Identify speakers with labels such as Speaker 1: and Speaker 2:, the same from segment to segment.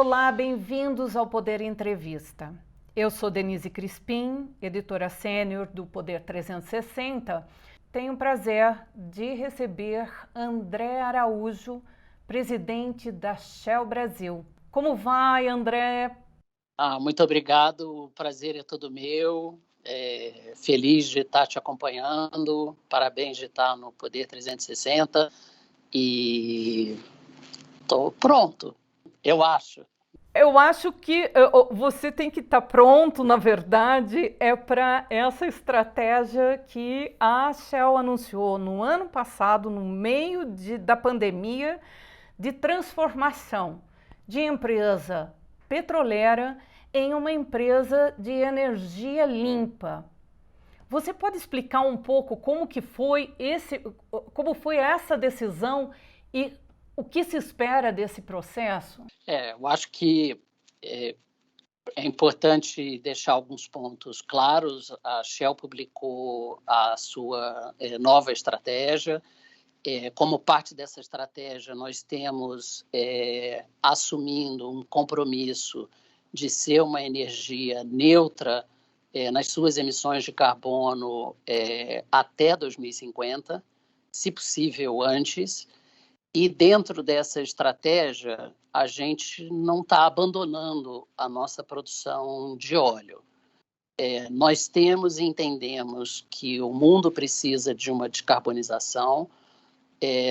Speaker 1: Olá, bem-vindos ao Poder Entrevista. Eu sou Denise Crispim, editora sênior do Poder 360. Tenho o prazer de receber André Araújo, presidente da Shell Brasil. Como vai, André?
Speaker 2: Muito obrigado, o prazer é todo meu. Feliz de estar te acompanhando, parabéns de estar no Poder 360 e estou pronto, eu acho.
Speaker 1: Eu acho que você tem que estar pronto, na verdade, para essa estratégia que a Shell anunciou no ano passado, no meio da pandemia, de transformação de empresa petroleira em uma empresa de energia limpa. Você pode explicar um pouco como foi essa decisão e o que se espera desse processo?
Speaker 2: Eu acho que é importante deixar alguns pontos claros. A Shell publicou a sua nova estratégia. Como parte dessa estratégia, nós temos assumindo um compromisso de ser uma energia neutra nas suas emissões de carbono até 2050, se possível antes. E dentro dessa estratégia, a gente não está abandonando a nossa produção de óleo. Nós temos e entendemos que o mundo precisa de uma descarbonização.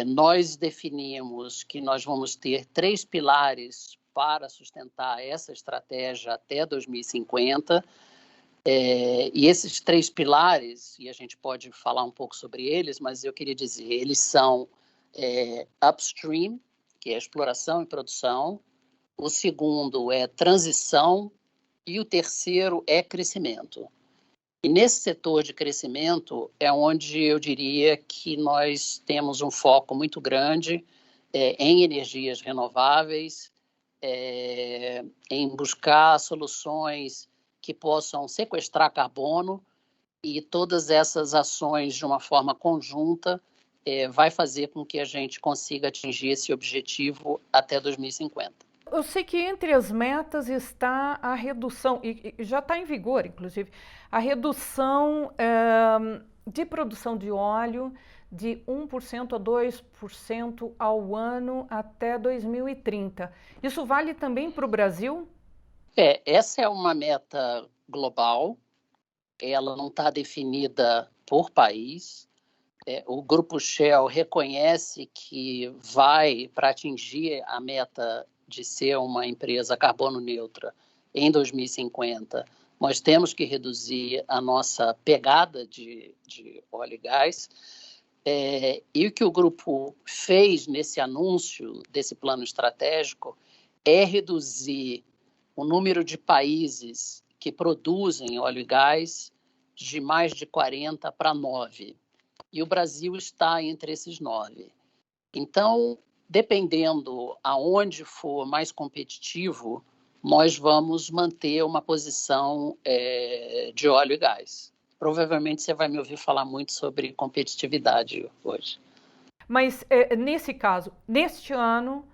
Speaker 2: Nós definimos que nós vamos ter 3 pilares para sustentar essa estratégia até 2050. E esses 3 pilares, e a gente pode falar um pouco sobre eles, mas eu queria dizer, eles são upstream, que é exploração e produção, o segundo é transição e o terceiro é crescimento. E nesse setor de crescimento é onde eu diria que nós temos um foco muito grande em energias renováveis, em buscar soluções que possam sequestrar carbono, e todas essas ações de uma forma conjunta vai fazer com que a gente consiga atingir esse objetivo até 2050.
Speaker 1: Eu sei que entre as metas está a redução, e já está em vigor, inclusive, a redução de produção de óleo de 1% a 2% ao ano até 2030. Isso vale também para o Brasil?
Speaker 2: Essa é uma meta global, ela não está definida por país. O Grupo Shell reconhece que para atingir a meta de ser uma empresa carbono neutra em 2050, nós temos que reduzir a nossa pegada de óleo e gás. E o que o grupo fez nesse anúncio desse plano estratégico é reduzir o número de países que produzem óleo e gás de mais de 40 para 9. E o Brasil está entre esses 9. Então, dependendo aonde for mais competitivo, nós vamos manter uma posição de óleo e gás. Provavelmente você vai me ouvir falar muito sobre competitividade hoje.
Speaker 1: Mas, nesse caso, neste ano,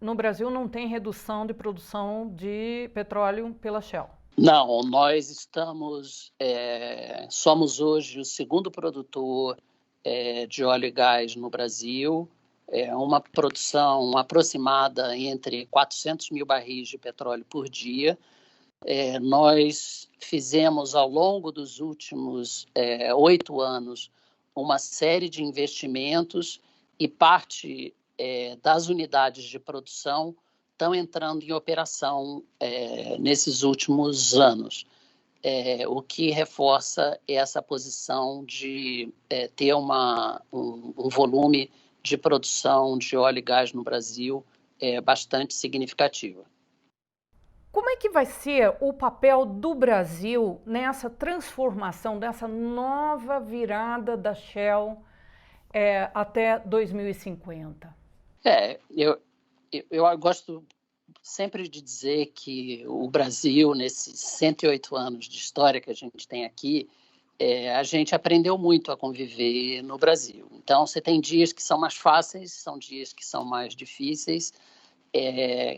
Speaker 1: no Brasil não tem redução de produção de petróleo pela Shell?
Speaker 2: Não, nós somos hoje o segundo produtor de óleo e gás no Brasil, uma produção aproximada entre 400 mil barris de petróleo por dia. Nós fizemos, ao longo dos últimos 8 anos, uma série de investimentos e parte das unidades de produção estão entrando em operação nesses últimos anos, o que reforça essa posição de ter um volume de produção de óleo e gás no Brasil bastante significativo.
Speaker 1: Como é que vai ser o papel do Brasil nessa transformação, dessa nova virada da Shell até 2050?
Speaker 2: Eu gosto sempre de dizer que o Brasil, nesses 108 anos de história que a gente tem aqui, a gente aprendeu muito a conviver no Brasil. Então, você tem dias que são mais fáceis, são dias que são mais difíceis,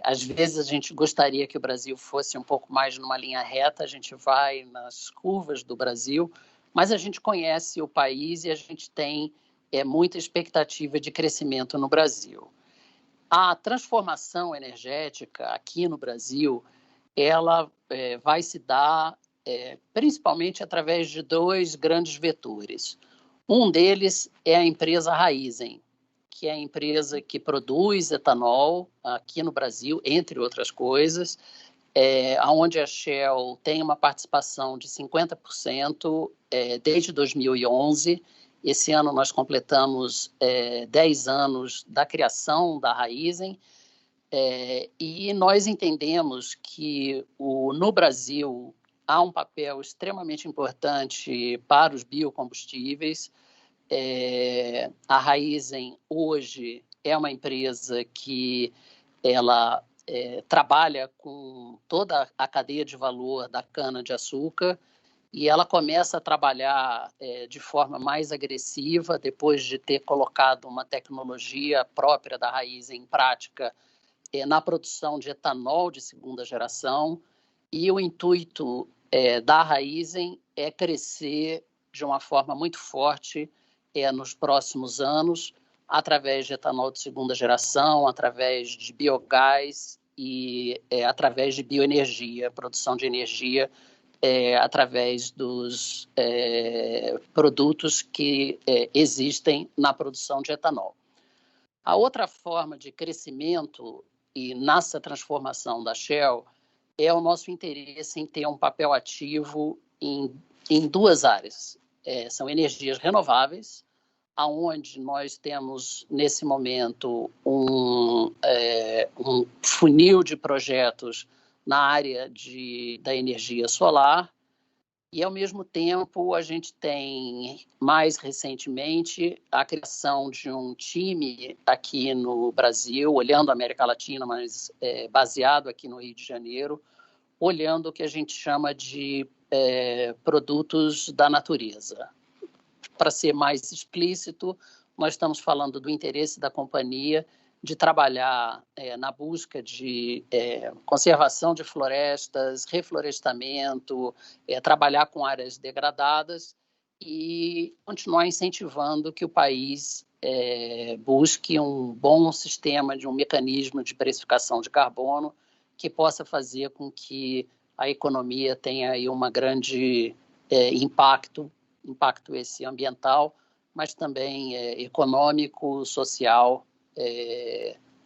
Speaker 2: Às vezes a gente gostaria que o Brasil fosse um pouco mais numa linha reta, a gente vai nas curvas do Brasil, mas a gente conhece o país e a gente tem muita expectativa de crescimento no Brasil. A transformação energética aqui no Brasil, ela vai se dar principalmente através de dois grandes vetores. Um deles é a empresa Raízen, que é a empresa que produz etanol aqui no Brasil, entre outras coisas, onde a Shell tem uma participação de 50% desde 2011. Esse ano nós completamos 10 anos da criação da Raízen, e nós entendemos que no Brasil há um papel extremamente importante para os biocombustíveis. A Raízen hoje é uma empresa que ela trabalha com toda a cadeia de valor da cana-de-açúcar, e ela começa a trabalhar de forma mais agressiva depois de ter colocado uma tecnologia própria da Raízen em prática na produção de etanol de segunda geração, e o intuito da Raízen é crescer de uma forma muito forte nos próximos anos, através de etanol de segunda geração, através de biogás e através de bioenergia, produção de energia através dos produtos que existem na produção de etanol. A outra forma de crescimento e nessa transformação da Shell é o nosso interesse em ter um papel ativo em duas áreas. São energias renováveis, aonde nós temos, nesse momento, um funil de projetos na área da energia solar, e, ao mesmo tempo, a gente tem, mais recentemente, a criação de um time aqui no Brasil, olhando a América Latina, mas baseado aqui no Rio de Janeiro, olhando o que a gente chama de produtos da natureza. Para ser mais explícito, nós estamos falando do interesse da companhia de trabalhar na busca de conservação de florestas, reflorestamento, trabalhar com áreas degradadas e continuar incentivando que o país busque um bom sistema de um mecanismo de precificação de carbono que possa fazer com que a economia tenha aí uma grande impacto esse ambiental, mas também econômico, social,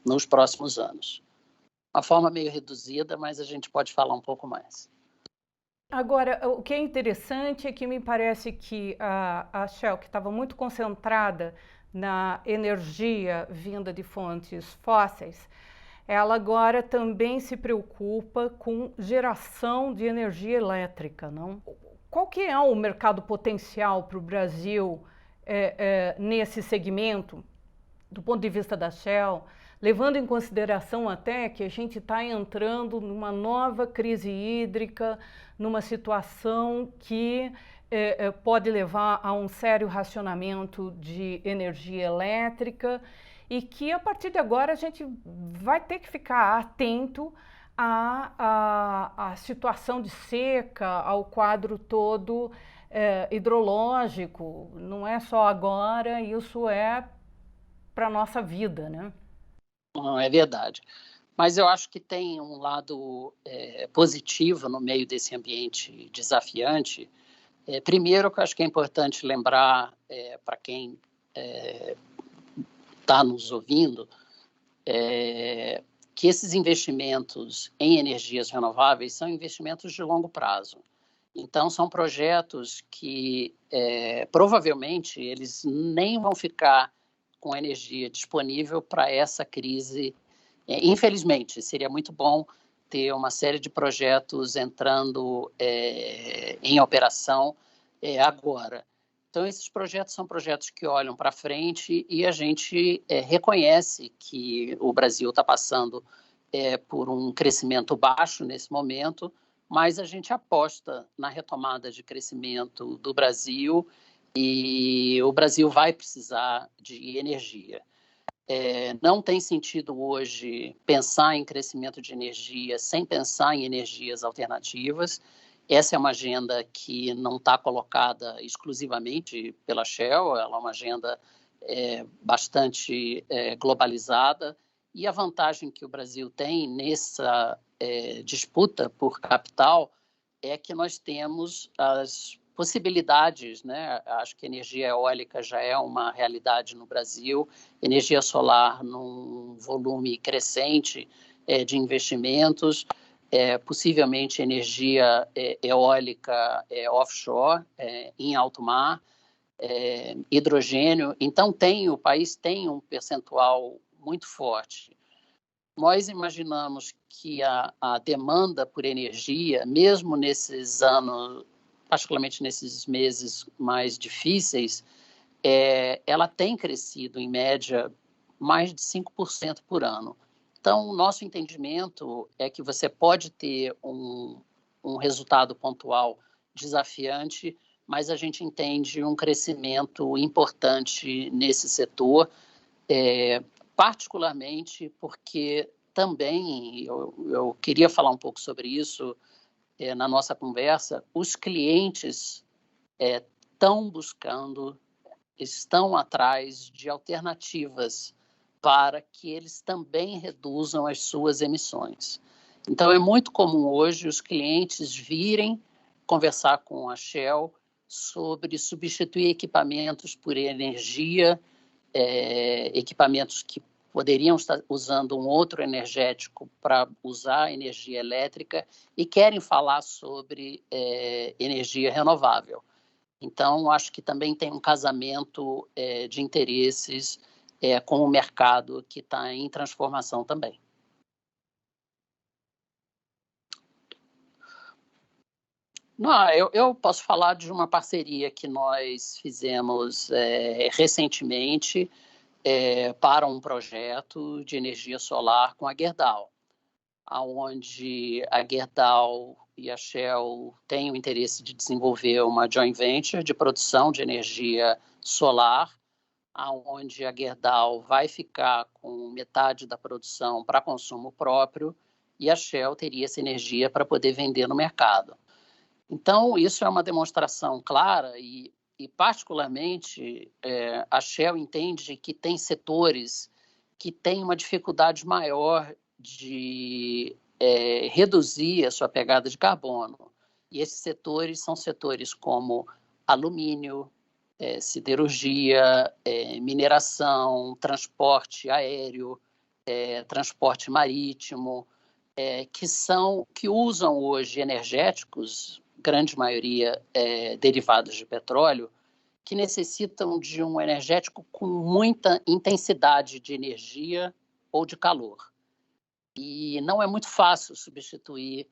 Speaker 2: nos próximos anos. Uma forma meio reduzida, mas a gente pode falar um pouco mais.
Speaker 1: Agora, o que é interessante é que me parece que a Shell, que estava muito concentrada na energia vinda de fontes fósseis, ela agora também se preocupa com geração de energia elétrica, não? Qual que é o mercado potencial para o Brasil nesse segmento, do ponto de vista da Shell, levando em consideração até que a gente está entrando numa nova crise hídrica, numa situação que pode levar a um sério racionamento de energia elétrica e que, a partir de agora, a gente vai ter que ficar atento à situação de seca, ao quadro todo hidrológico. Não é só agora, isso é para a nossa vida, né?
Speaker 2: Não, é verdade. Mas eu acho que tem um lado positivo no meio desse ambiente desafiante. Primeiro, que eu acho que é importante lembrar para quem está nos ouvindo, que esses investimentos em energias renováveis são investimentos de longo prazo. Então, são projetos que provavelmente eles nem vão ficar com energia disponível para essa crise. Infelizmente, seria muito bom ter uma série de projetos entrando em operação agora. Então, esses projetos são projetos que olham para frente e a gente reconhece que o Brasil está passando por um crescimento baixo nesse momento, mas a gente aposta na retomada de crescimento do Brasil e o Brasil vai precisar de energia. Não tem sentido hoje pensar em crescimento de energia sem pensar em energias alternativas. Essa é uma agenda que não está colocada exclusivamente pela Shell, ela é uma agenda bastante globalizada, e a vantagem que o Brasil tem nessa disputa por capital é que nós temos as possibilidades, né? Acho que a energia eólica já é uma realidade no Brasil, energia solar num volume crescente de investimentos, possivelmente energia eólica offshore, em alto mar, hidrogênio. Então, o país tem um percentual muito forte. Nós imaginamos que a demanda por energia, mesmo nesses anos, particularmente nesses meses mais difíceis, ela tem crescido, em média, mais de 5% por ano. Então, o nosso entendimento é que você pode ter um resultado pontual desafiante, mas a gente entende um crescimento importante nesse setor, particularmente porque também, eu queria falar um pouco sobre isso na nossa conversa, os clientes estão atrás de alternativas para que eles também reduzam as suas emissões. Então, é muito comum hoje os clientes virem conversar com a Shell sobre substituir equipamentos por energia, equipamentos que poderiam estar usando um outro energético para usar energia elétrica e querem falar sobre energia renovável. Então, acho que também tem um casamento de interesses com o mercado que está em transformação também. Não, eu posso falar de uma parceria que nós fizemos recentemente para um projeto de energia solar com a Gerdau, onde a Gerdau e a Shell têm o interesse de desenvolver uma joint venture de produção de energia solar, onde a Gerdau vai ficar com metade da produção para consumo próprio e a Shell teria essa energia para poder vender no mercado. Então, isso é uma demonstração clara e particularmente, a Shell entende que tem setores que têm uma dificuldade maior de reduzir a sua pegada de carbono. E esses setores são setores como alumínio, siderurgia, mineração, transporte aéreo, transporte marítimo, que usam hoje energéticos, grande maioria derivados de petróleo, que necessitam de um energético com muita intensidade de energia ou de calor. E não é muito fácil substituir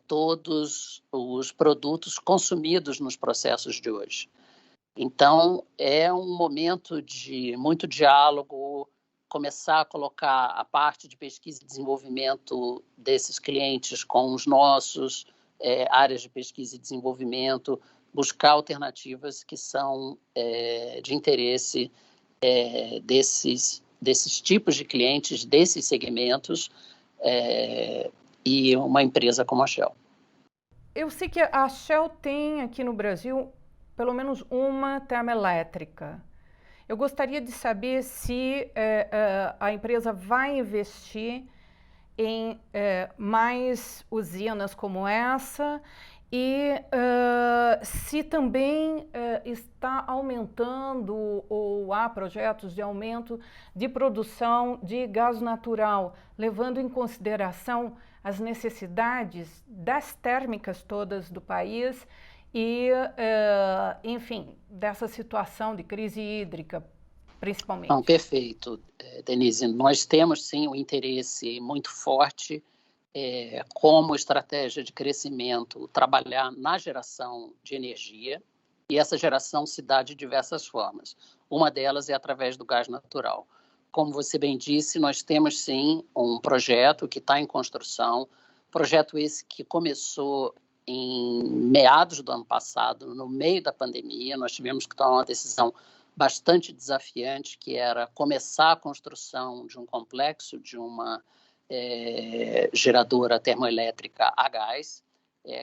Speaker 2: todos os produtos consumidos nos processos de hoje. Então, é um momento de muito diálogo, começar a colocar a parte de pesquisa e desenvolvimento desses clientes com os nossos, áreas de pesquisa e desenvolvimento, buscar alternativas que são de interesse desses tipos de clientes, desses segmentos, e uma empresa como a Shell.
Speaker 1: Eu sei que a Shell tem aqui no Brasil pelo menos uma termoelétrica. Eu gostaria de saber se a empresa vai investir em mais usinas como essa e se também está aumentando ou há projetos de aumento de produção de gás natural, levando em consideração as necessidades das térmicas todas do país e, enfim, dessa situação de crise hídrica, principalmente.
Speaker 2: Não, perfeito, Denise. Nós temos, sim, um interesse muito forte como estratégia de crescimento, trabalhar na geração de energia, e essa geração se dá de diversas formas. Uma delas é através do gás natural. Como você bem disse, nós temos, sim, um projeto que está em construção, projeto esse que começou em meados do ano passado, no meio da pandemia. Nós tivemos que tomar uma decisão bastante desafiante, que era começar a construção de um complexo, de uma geradora termoelétrica a gás.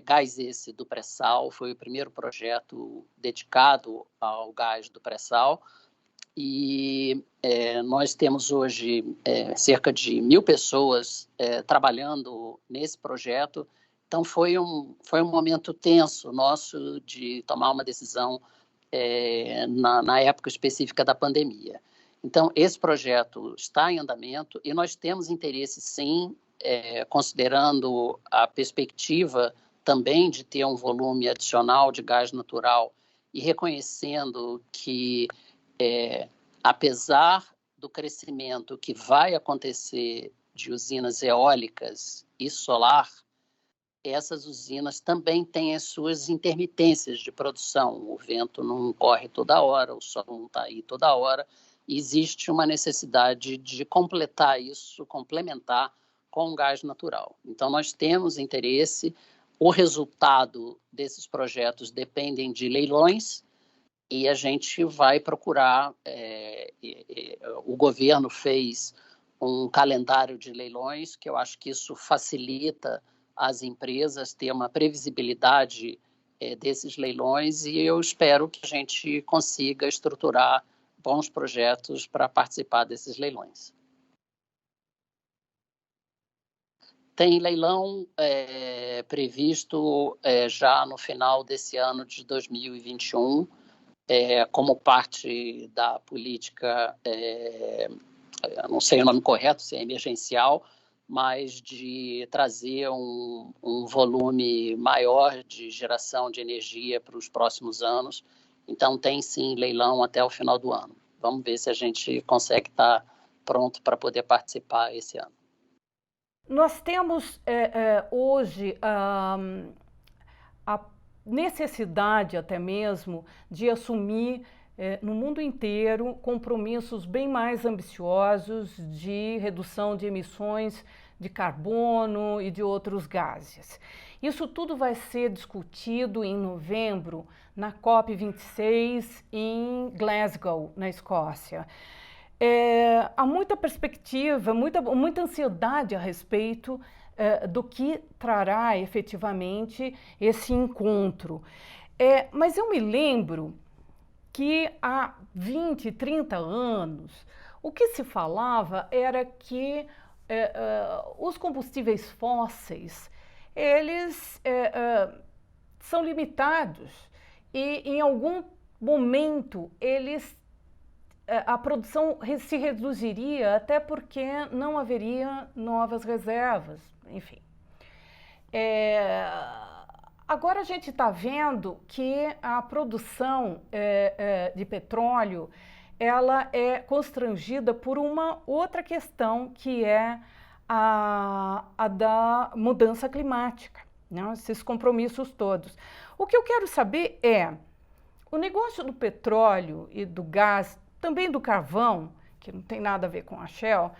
Speaker 2: Gás esse do pré-sal, foi o primeiro projeto dedicado ao gás do pré-sal. E nós temos hoje cerca de 1.000 pessoas trabalhando nesse projeto. Então, foi um momento tenso nosso de tomar uma decisão na época específica da pandemia. Então, esse projeto está em andamento e nós temos interesse, sim, considerando a perspectiva também de ter um volume adicional de gás natural e reconhecendo que, apesar do crescimento que vai acontecer de usinas eólicas e solar, essas usinas também têm as suas intermitências de produção. O vento não corre toda hora, o sol não está aí toda hora. Existe uma necessidade de completar isso, complementar com o gás natural. Então, nós temos interesse. O resultado desses projetos dependem de leilões e a gente vai procurar. O governo fez um calendário de leilões, que eu acho que isso facilita as empresas ter uma previsibilidade desses leilões, e eu espero que a gente consiga estruturar bons projetos para participar desses leilões. Tem leilão previsto já no final desse ano de 2021, como parte da política, não sei o nome correto, se é emergencial, mas de trazer um volume maior de geração de energia para os próximos anos. Então, tem sim leilão até o final do ano. Vamos ver se a gente consegue estar pronto para poder participar esse ano.
Speaker 1: Nós temos hoje a necessidade até mesmo de assumir no mundo inteiro compromissos bem mais ambiciosos de redução de emissões de carbono e de outros gases. Isso tudo vai ser discutido em novembro na COP26 em Glasgow, na Escócia. Há muita perspectiva, muita ansiedade a respeito do que trará efetivamente esse encontro. Mas eu me lembro que há 20, 30 anos, o que se falava era que os combustíveis fósseis, eles são limitados e em algum momento a produção se reduziria, até porque não haveria novas reservas, enfim. Agora a gente está vendo que a produção de petróleo, ela é constrangida por uma outra questão, que é a da mudança climática, né? Esses compromissos todos. O que eu quero saber o negócio do petróleo e do gás, também do carvão, que não tem nada a ver com a Shell,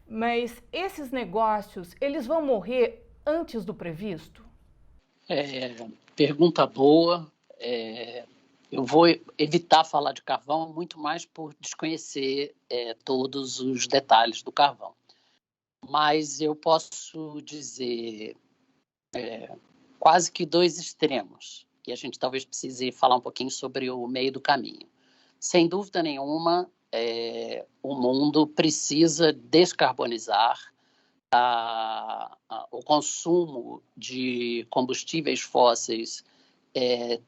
Speaker 1: mas esses negócios, eles vão morrer antes do previsto?
Speaker 2: Pergunta boa. Eu vou evitar falar de carvão muito mais por desconhecer todos os detalhes do carvão. Mas eu posso dizer quase que dois extremos, e a gente talvez precise falar um pouquinho sobre o meio do caminho. Sem dúvida nenhuma, o mundo precisa descarbonizar. O consumo de combustíveis fósseis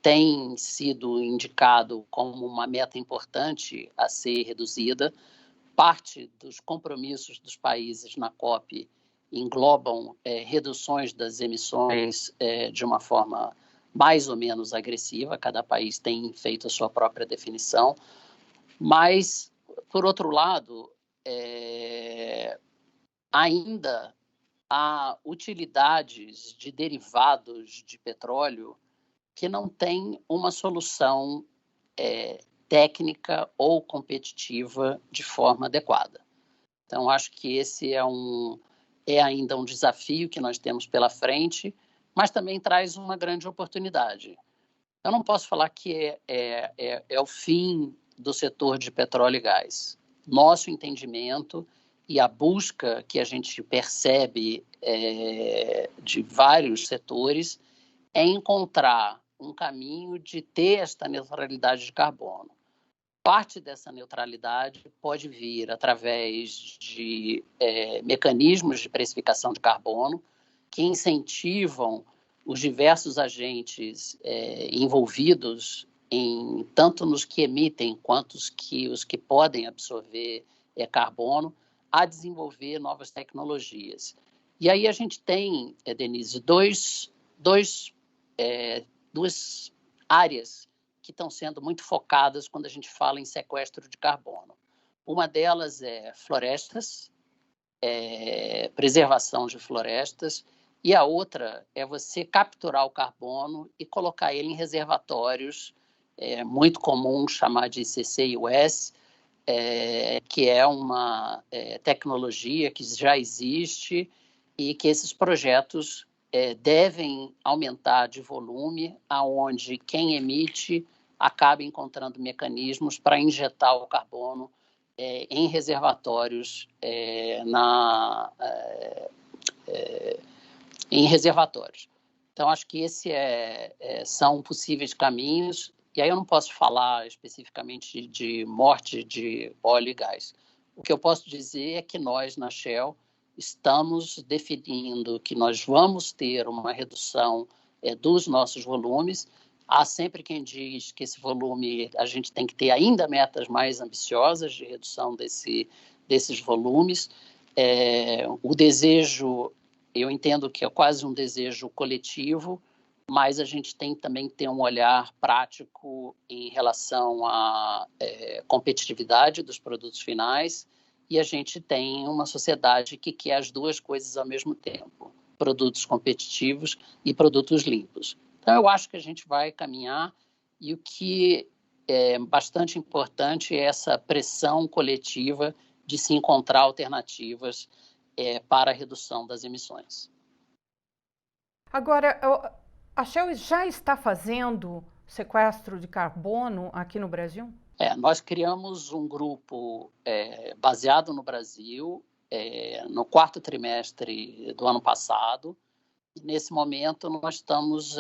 Speaker 2: tem sido indicado como uma meta importante a ser reduzida. Parte dos compromissos dos países na COP englobam reduções das emissões de uma forma mais ou menos agressiva. Cada país tem feito a sua própria definição. Mas, por outro lado, ainda há utilidades de derivados de petróleo que não têm uma solução técnica ou competitiva de forma adequada. Então, acho que esse é ainda um desafio que nós temos pela frente, mas também traz uma grande oportunidade. Eu não posso falar que é o fim do setor de petróleo e gás. Nosso entendimento e a busca que a gente percebe de vários setores é encontrar um caminho de ter esta neutralidade de carbono. Parte dessa neutralidade pode vir através de mecanismos de precificação de carbono que incentivam os diversos agentes envolvidos tanto nos que emitem quanto os que podem absorver carbono, a desenvolver novas tecnologias. E aí a gente tem, Denise, duas áreas que estão sendo muito focadas quando a gente fala em sequestro de carbono. Uma delas é florestas, preservação de florestas, e a outra é você capturar o carbono e colocar ele em reservatórios, muito comum chamar de CCUS, que é uma tecnologia que já existe e que esses projetos devem aumentar de volume, aonde quem emite acaba encontrando mecanismos para injetar o carbono em reservatórios, em reservatórios. Então, acho que esses são possíveis caminhos, e aí eu não posso falar especificamente de morte de óleo e gás. O que eu posso dizer é que nós, na Shell, estamos definindo que nós vamos ter uma redução dos nossos volumes. Há sempre quem diz que esse volume, a gente tem que ter ainda metas mais ambiciosas de redução desses volumes. O desejo, eu entendo que é quase um desejo coletivo, mas a gente tem também que ter um olhar prático em relação à competitividade dos produtos finais, e a gente tem uma sociedade que quer as duas coisas ao mesmo tempo, produtos competitivos e produtos limpos. Então, eu acho que a gente vai caminhar, e o que é bastante importante é essa pressão coletiva de se encontrar alternativas para a redução das emissões.
Speaker 1: Agora, a Shell já está fazendo sequestro de carbono aqui no Brasil?
Speaker 2: Nós criamos um grupo baseado no Brasil no quarto trimestre do ano passado. Nesse momento, nós estamos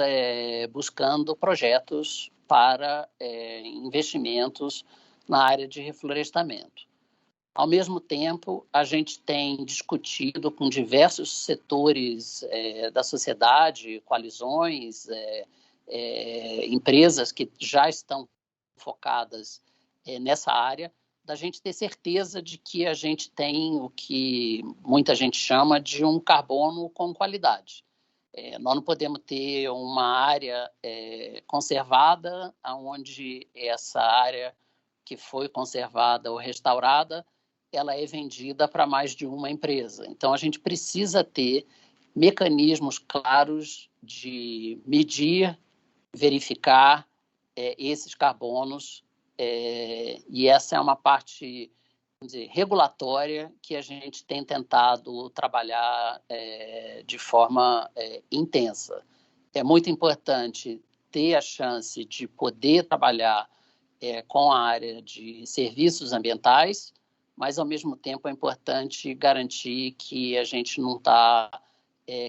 Speaker 2: buscando projetos para investimentos na área de reflorestamento. Ao mesmo tempo, a gente tem discutido com diversos setores da sociedade, coalizões, empresas que já estão focadas nessa área, da gente ter certeza de que a gente tem o que muita gente chama de um carbono com qualidade. Nós não podemos ter uma área conservada, onde essa área que foi conservada ou restaurada, ela é vendida para mais de uma empresa. Então, a gente precisa ter mecanismos claros de medir, verificar esses carbonos, e essa é uma parte, vamos dizer, regulatória que a gente tem tentado trabalhar de forma intensa. É muito importante ter a chance de poder trabalhar com a área de serviços ambientais, mas, ao mesmo tempo, é importante garantir que a gente não está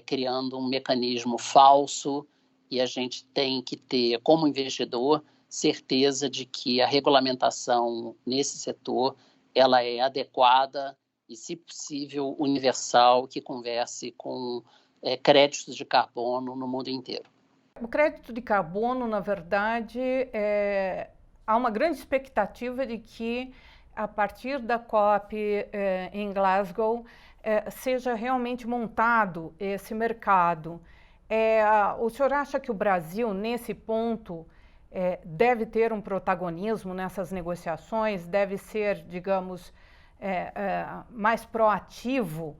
Speaker 2: criando um mecanismo falso, e a gente tem que ter, como investidor, certeza de que a regulamentação nesse setor ela é adequada e, se possível, universal, que converse com créditos de carbono no mundo inteiro.
Speaker 1: O crédito de carbono, na verdade, há uma grande expectativa de que, a partir da COP em Glasgow, seja realmente montado esse mercado. O senhor acha que o Brasil, nesse ponto, deve ter um protagonismo nessas negociações, deve ser, digamos, mais proativo?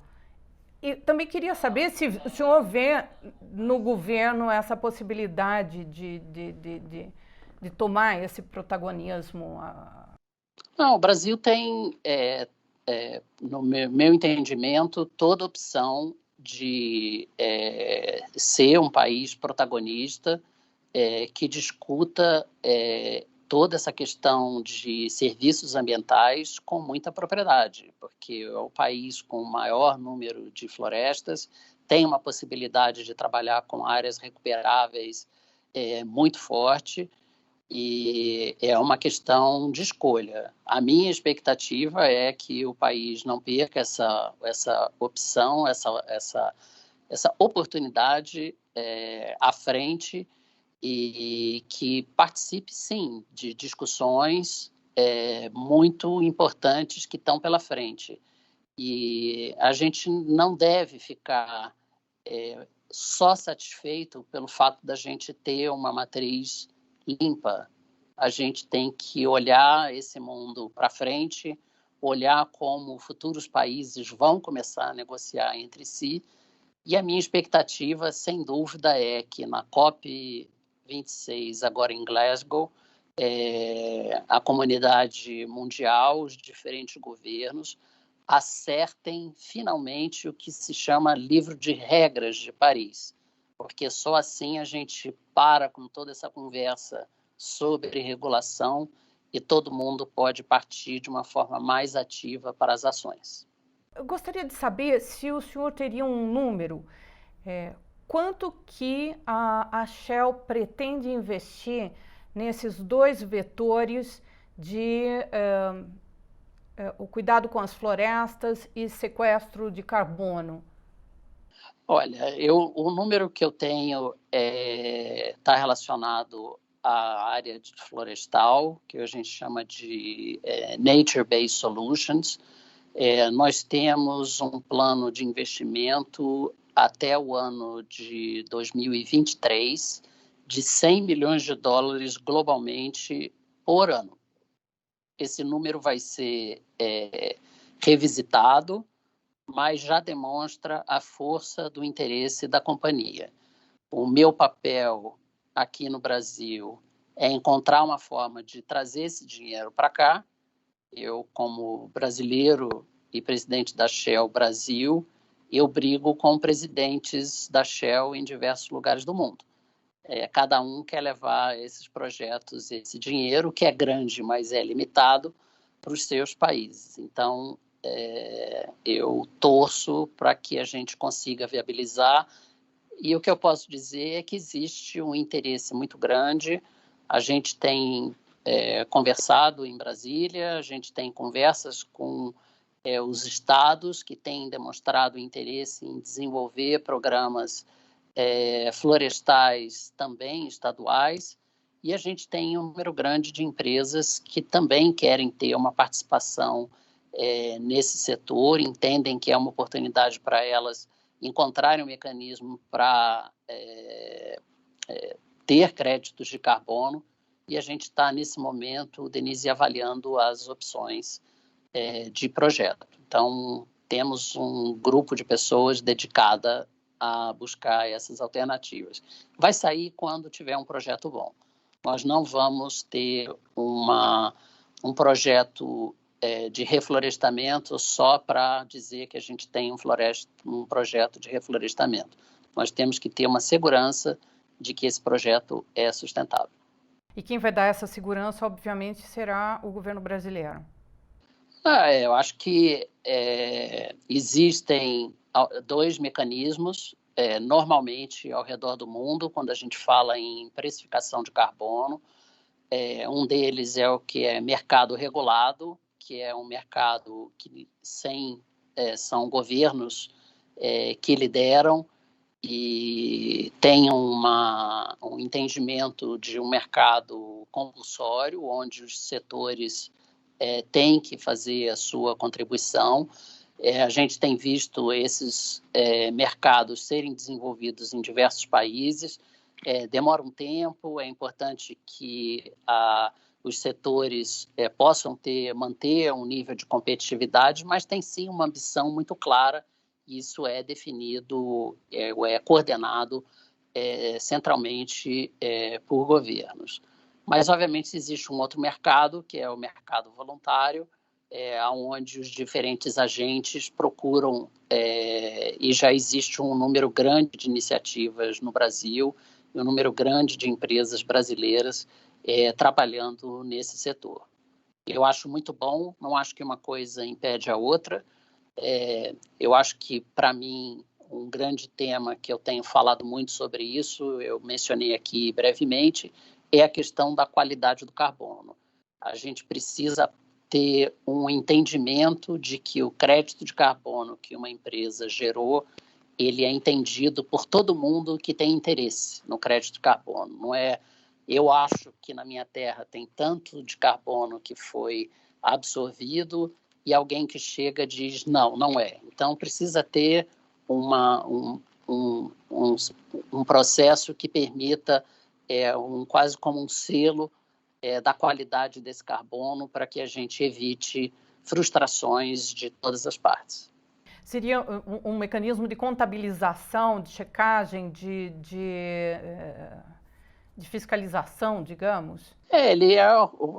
Speaker 1: E também queria saber se o senhor vê no governo essa possibilidade de tomar esse protagonismo.
Speaker 2: Não, o Brasil tem, no meu entendimento, toda opção de ser um país protagonista que discuta toda essa questão de serviços ambientais com muita propriedade, porque é o país com o maior número de florestas, tem uma possibilidade de trabalhar com áreas recuperáveis muito forte, e é uma questão de escolha. A minha expectativa é que o país não perca essa opção, essa oportunidade à frente, e que participe, sim, de discussões muito importantes que estão pela frente. E a gente não deve ficar só satisfeito pelo fato da gente ter uma matriz limpa. A gente tem que olhar esse mundo para frente, olhar como futuros países vão começar a negociar entre si. E a minha expectativa, sem dúvida, é que na COP26, agora em Glasgow, a comunidade mundial, os diferentes governos, acertem finalmente o que se chama livro de regras de Paris, porque só assim a gente para com toda essa conversa sobre regulação e todo mundo pode partir de uma forma mais ativa para as ações.
Speaker 1: Eu gostaria de saber se o senhor teria um número, quanto que a Shell pretende investir nesses dois vetores de o cuidado com as florestas e sequestro de carbono?
Speaker 2: Olha, o número que eu tenho está relacionado à área de florestal, que a gente chama de Nature-Based Solutions. Nós temos um plano de investimento até o ano de 2023 de 100 milhões de dólares globalmente por ano. Esse número vai ser revisitado, mas já demonstra a força do interesse da companhia. O meu papel aqui no Brasil é encontrar uma forma de trazer esse dinheiro para cá. Eu, como brasileiro e presidente da Shell Brasil, eu brigo com presidentes da Shell em diversos lugares do mundo. Cada um quer levar esses projetos, esse dinheiro, que é grande, mas é limitado, para os seus países. Então, eu torço para que a gente consiga viabilizar, e o que eu posso dizer é que existe um interesse muito grande. A gente tem conversado em Brasília, a gente tem conversas com os estados que têm demonstrado interesse em desenvolver programas florestais também estaduais, e a gente tem um número grande de empresas que também querem ter uma participação nesse setor, entendem que é uma oportunidade para elas encontrarem um mecanismo para ter créditos de carbono, e a gente está, nesse momento, Denise, avaliando as opções de projeto. Então, temos um grupo de pessoas dedicada a buscar essas alternativas. Vai sair quando tiver um projeto bom. Nós não vamos ter um projeto de reflorestamento só para dizer que a gente tem um projeto de reflorestamento. Nós temos que ter uma segurança de que esse projeto é sustentável.
Speaker 1: E quem vai dar essa segurança, obviamente, será o governo brasileiro.
Speaker 2: Eu acho que existem dois mecanismos, normalmente ao redor do mundo, quando a gente fala em precificação de carbono. Um deles é o que é mercado regulado, que é um mercado que são governos que lideram e tem um entendimento de um mercado compulsório, onde os setores têm que fazer a sua contribuição. A gente tem visto esses mercados serem desenvolvidos em diversos países. Demora um tempo, é importante que os setores possam manter um nível de competitividade, mas tem sim uma ambição muito clara. Isso é definido, é coordenado centralmente por governos. Mas, obviamente, existe um outro mercado, que é o mercado voluntário, onde os diferentes agentes procuram, e já existe um número grande de iniciativas no Brasil, e um número grande de empresas brasileiras trabalhando nesse setor. Eu acho muito bom, não acho que uma coisa impede a outra. Eu acho que, para mim, um grande tema que eu tenho falado muito sobre isso, eu mencionei aqui brevemente, é a questão da qualidade do carbono. A gente precisa ter um entendimento de que o crédito de carbono que uma empresa gerou, ele é entendido por todo mundo que tem interesse no crédito de carbono. Não é, eu acho que na minha terra tem tanto de carbono que foi absorvido e alguém que chega diz não, não é. Então precisa ter um processo que permita quase como um selo da qualidade desse carbono para que a gente evite frustrações de todas as partes.
Speaker 1: Seria um mecanismo de contabilização, de checagem, de fiscalização, digamos?
Speaker 2: Ele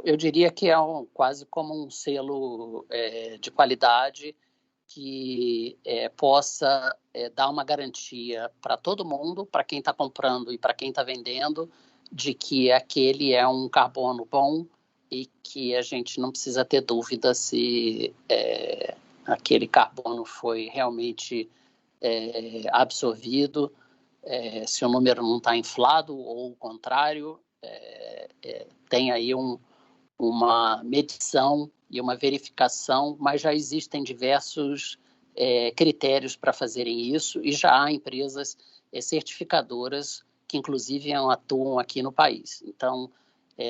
Speaker 2: eu diria que quase como um selo de qualidade que possa dar uma garantia para todo mundo, para quem está comprando e para quem está vendendo, de que aquele é um carbono bom e que a gente não precisa ter dúvida se aquele carbono foi realmente absorvido, se o número não está inflado ou o contrário. Tem aí uma medição e uma verificação, mas já existem diversos critérios para fazerem isso e já há empresas certificadoras que, inclusive, atuam aqui no país. Então,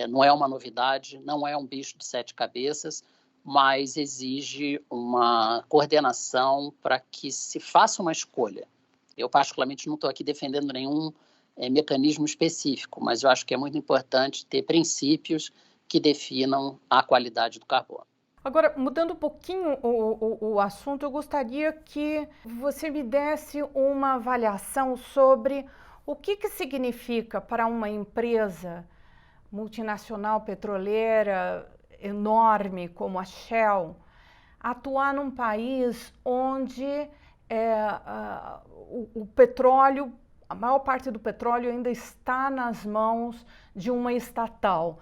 Speaker 2: não é uma novidade, não é um bicho de sete cabeças, mas exige uma coordenação para que se faça uma escolha. Eu, particularmente, não estou aqui defendendo nenhum mecanismo específico, mas eu acho que é muito importante ter princípios que definam a qualidade do carbono.
Speaker 1: Agora, mudando um pouquinho o assunto, eu gostaria que você me desse uma avaliação sobre o que significa para uma empresa multinacional petroleira enorme como a Shell atuar num país onde o petróleo, a maior parte do petróleo ainda está nas mãos de uma estatal.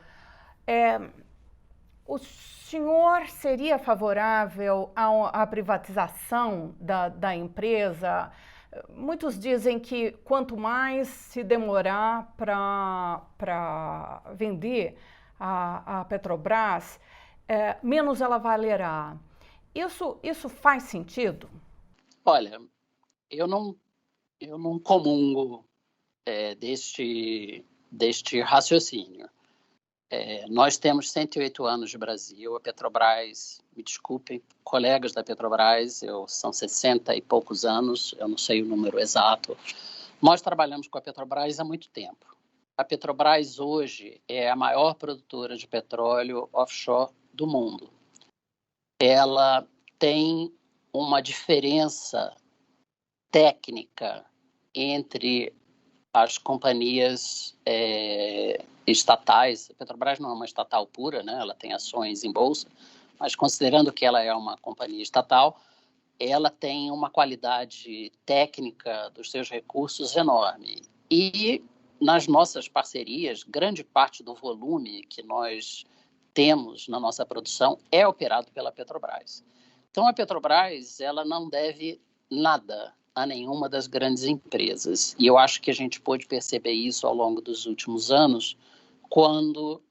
Speaker 1: O senhor seria favorável à privatização da empresa? Muitos dizem que quanto mais se demorar para vender a Petrobras, menos ela valerá. Isso faz sentido?
Speaker 2: Olha, eu não comungo deste raciocínio. Nós temos 108 anos de Brasil, a Petrobras, me desculpem, colegas da Petrobras, são 60 e poucos anos, eu não sei o número exato. Nós trabalhamos com a Petrobras há muito tempo. A Petrobras hoje é a maior produtora de petróleo offshore do mundo. Ela tem uma diferença técnica entre as companhias estatais. A Petrobras não é uma estatal pura, né? Ela tem ações em bolsa, mas considerando que ela é uma companhia estatal, ela tem uma qualidade técnica dos seus recursos enorme. E nas nossas parcerias, grande parte do volume que nós temos na nossa produção é operado pela Petrobras. Então, a Petrobras ela não deve nada a nenhuma das grandes empresas. E eu acho que a gente pôde perceber isso ao longo dos últimos anos, quando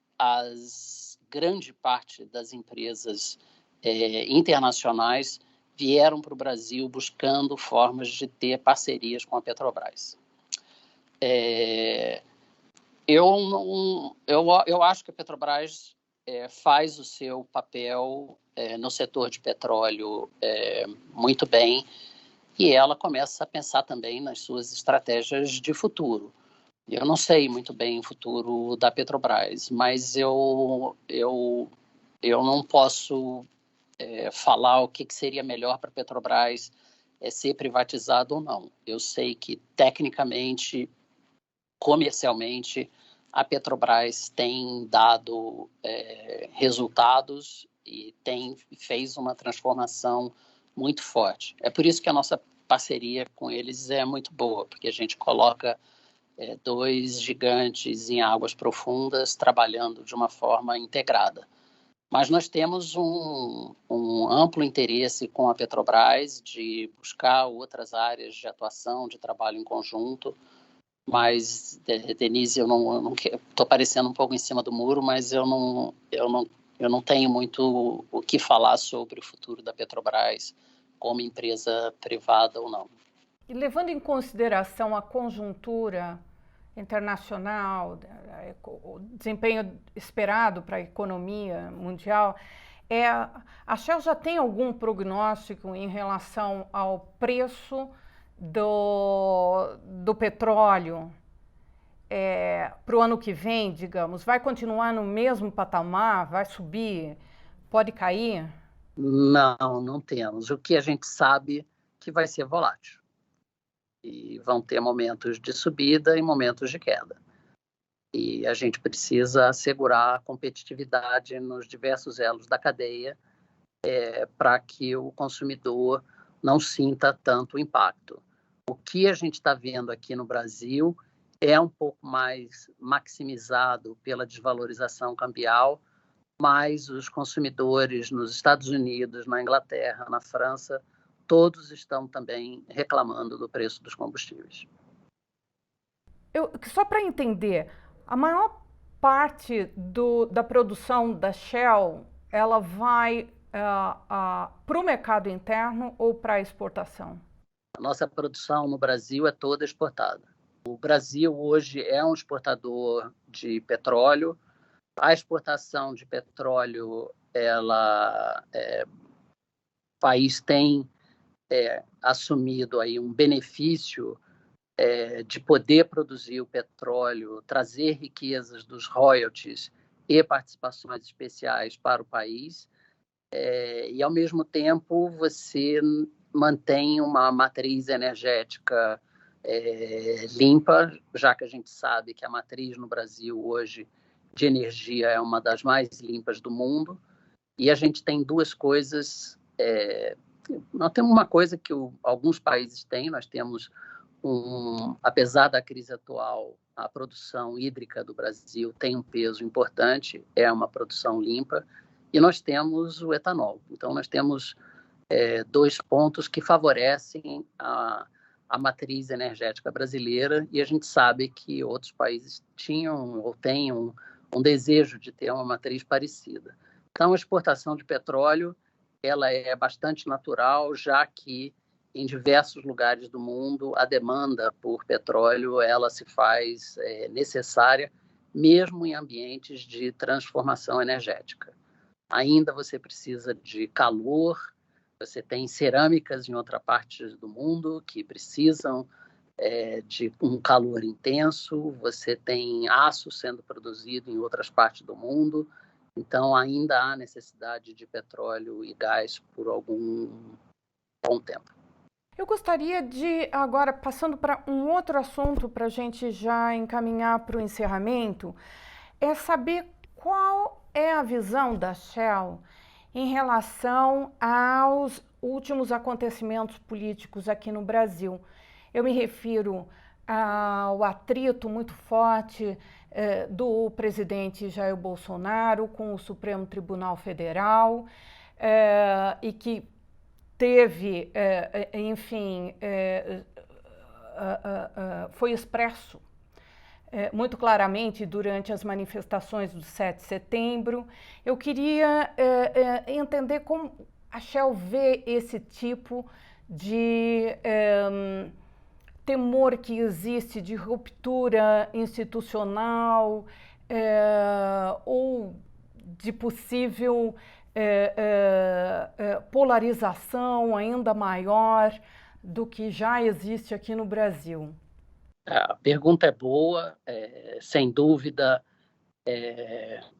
Speaker 2: grande parte das empresas internacionais vieram para o Brasil buscando formas de ter parcerias com a Petrobras. Eu acho que a Petrobras faz o seu papel no setor de petróleo muito bem, e ela começa a pensar também nas suas estratégias de futuro. Eu não sei muito bem o futuro da Petrobras, mas eu não posso falar o que seria melhor para a Petrobras ser privatizado ou não. Eu sei que, tecnicamente, comercialmente, a Petrobras tem dado resultados e fez uma transformação muito forte. É por isso que a nossa parceria com eles é muito boa, porque a gente coloca dois gigantes em águas profundas trabalhando de uma forma integrada. Mas nós temos um amplo interesse com a Petrobras de buscar outras áreas de atuação, de trabalho em conjunto. Mas, Denise, eu não estou parecendo um pouco em cima do muro, mas eu não tenho muito o que falar sobre o futuro da Petrobras como empresa privada ou não.
Speaker 1: E levando em consideração a conjuntura internacional, o desempenho esperado para a economia mundial, a Shell já tem algum prognóstico em relação ao preço do petróleo para o ano que vem, digamos? Vai continuar no mesmo patamar? Vai subir? Pode cair?
Speaker 2: Não temos. O que a gente sabe que vai ser volátil. E vão ter momentos de subida e momentos de queda. E a gente precisa assegurar a competitividade nos diversos elos da cadeia para que o consumidor não sinta tanto impacto. O que a gente está vendo aqui no Brasil é um pouco mais maximizado pela desvalorização cambial, mas os consumidores nos Estados Unidos, na Inglaterra, na França, todos estão também reclamando do preço dos combustíveis.
Speaker 1: Só para entender, a maior parte da produção da Shell, ela vai para o mercado interno ou para a exportação?
Speaker 2: A nossa produção no Brasil é toda exportada. O Brasil hoje é um exportador de petróleo. A exportação de petróleo, o país tem assumido aí um benefício de poder produzir o petróleo, trazer riquezas dos royalties e participações especiais para o país, e, ao mesmo tempo, você mantém uma matriz energética limpa, já que a gente sabe que a matriz no Brasil hoje de energia é uma das mais limpas do mundo, e a gente tem duas coisas. Nós temos uma coisa que alguns países têm, nós temos apesar da crise atual, a produção hídrica do Brasil tem um peso importante, é uma produção limpa, e nós temos o etanol. Então, nós temos dois pontos que favorecem a matriz energética brasileira, e a gente sabe que outros países tinham ou têm um desejo de ter uma matriz parecida. Então, a exportação de petróleo ela é bastante natural, já que em diversos lugares do mundo a demanda por petróleo ela se faz necessária, mesmo em ambientes de transformação energética. Ainda você precisa de calor, você tem cerâmicas em outra parte do mundo que precisam de um calor intenso, você tem aço sendo produzido em outras partes do mundo, então ainda há necessidade de petróleo e gás por algum bom tempo.
Speaker 1: Eu gostaria de, agora, passando para um outro assunto, para a gente já encaminhar para o encerramento, saber qual é a visão da Shell em relação aos últimos acontecimentos políticos aqui no Brasil. Eu me refiro ao atrito muito forte do presidente Jair Bolsonaro com o Supremo Tribunal Federal e que teve, enfim, foi expresso muito claramente durante as manifestações do 7 de setembro. Eu queria entender como a Shell vê esse tipo de temor que existe de ruptura institucional ou de possível polarização ainda maior do que já existe aqui no Brasil.
Speaker 2: A pergunta é boa, sem dúvida,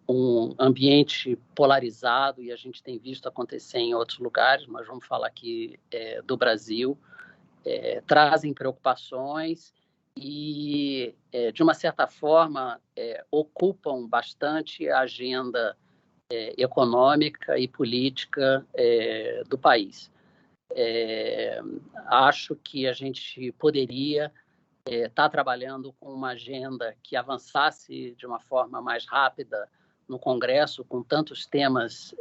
Speaker 2: um ambiente polarizado, e a gente tem visto acontecer em outros lugares, mas vamos falar aqui do Brasil, trazem preocupações e, de uma certa forma, ocupam bastante a agenda econômica e política do país. Acho que a gente poderia está trabalhando com uma agenda que avançasse de uma forma mais rápida no Congresso, com tantos temas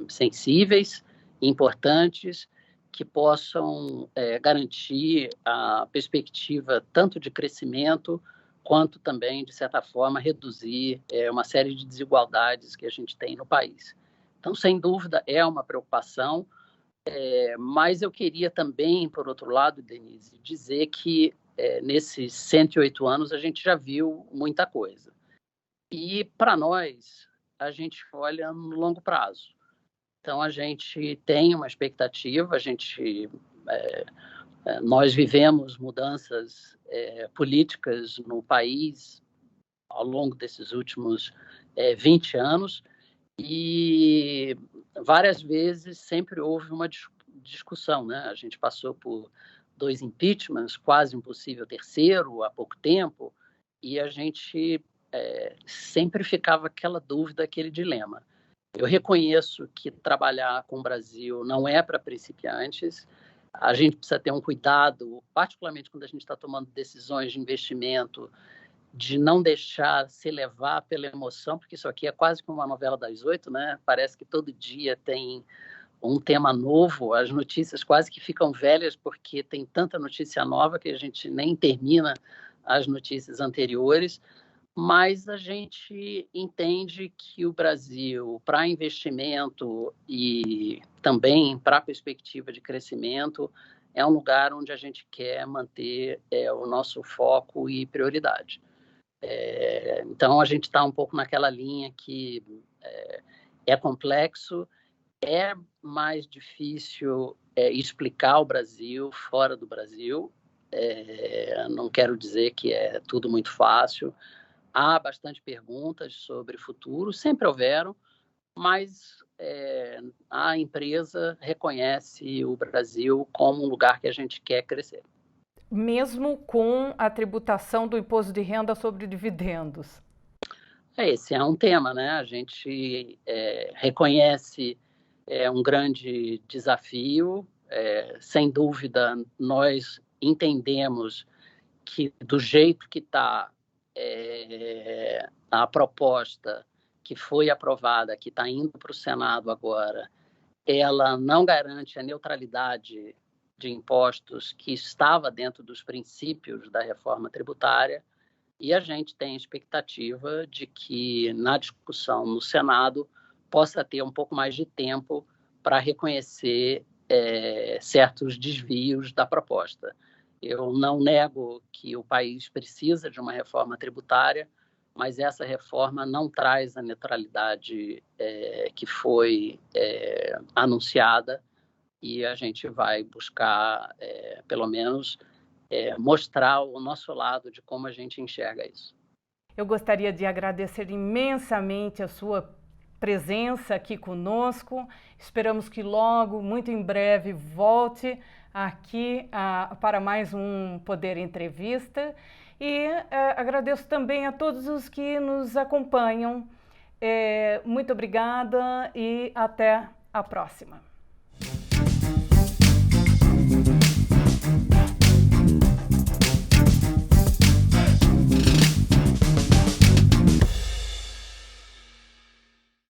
Speaker 2: sensíveis, importantes, que possam garantir a perspectiva tanto de crescimento, quanto também, de certa forma, reduzir uma série de desigualdades que a gente tem no país. Então, sem dúvida, é uma preocupação, mas eu queria também, por outro lado, Denise, dizer que nesses 108 anos a gente já viu muita coisa. E, para nós, a gente olha no longo prazo. Então, a gente tem uma expectativa, nós vivemos mudanças políticas no país ao longo desses últimos 20 anos e várias vezes sempre houve uma discussão, né? A gente passou por 2 impeachments, quase um possível terceiro há pouco tempo, e a gente sempre ficava aquela dúvida, aquele dilema. Eu reconheço que trabalhar com o Brasil não é para principiantes, a gente precisa ter um cuidado, particularmente quando a gente está tomando decisões de investimento, de não deixar se levar pela emoção, porque isso aqui é quase como uma novela das 8, né? Parece que todo dia tem um tema novo, as notícias quase que ficam velhas, porque tem tanta notícia nova que a gente nem termina as notícias anteriores, mas a gente entende que o Brasil, para investimento e também para a perspectiva de crescimento, é um lugar onde a gente quer manter o nosso foco e prioridade. Então, a gente está um pouco naquela linha que é complexo, é mais difícil explicar o Brasil fora do Brasil. Não quero dizer que é tudo muito fácil. Há bastante perguntas sobre o futuro, sempre houveram, mas a empresa reconhece o Brasil como um lugar que a gente quer crescer.
Speaker 1: Mesmo com a tributação do imposto de renda sobre dividendos?
Speaker 2: Esse é um tema, né? A gente reconhece um grande desafio. Sem dúvida, nós entendemos que do jeito que está a proposta que foi aprovada, que está indo para o Senado agora, ela não garante a neutralidade de impostos que estava dentro dos princípios da reforma tributária, e a gente tem expectativa de que na discussão no Senado possa ter um pouco mais de tempo para reconhecer certos desvios da proposta. Eu não nego que o país precisa de uma reforma tributária, mas essa reforma não traz a neutralidade que foi anunciada, e a gente vai buscar, pelo menos, mostrar o nosso lado de como a gente enxerga isso.
Speaker 1: Eu gostaria de agradecer imensamente a sua presença aqui conosco. Esperamos que logo, muito em breve, volte aqui para mais um Poder Entrevista. E agradeço também a todos os que nos acompanham. Muito obrigada e até a próxima.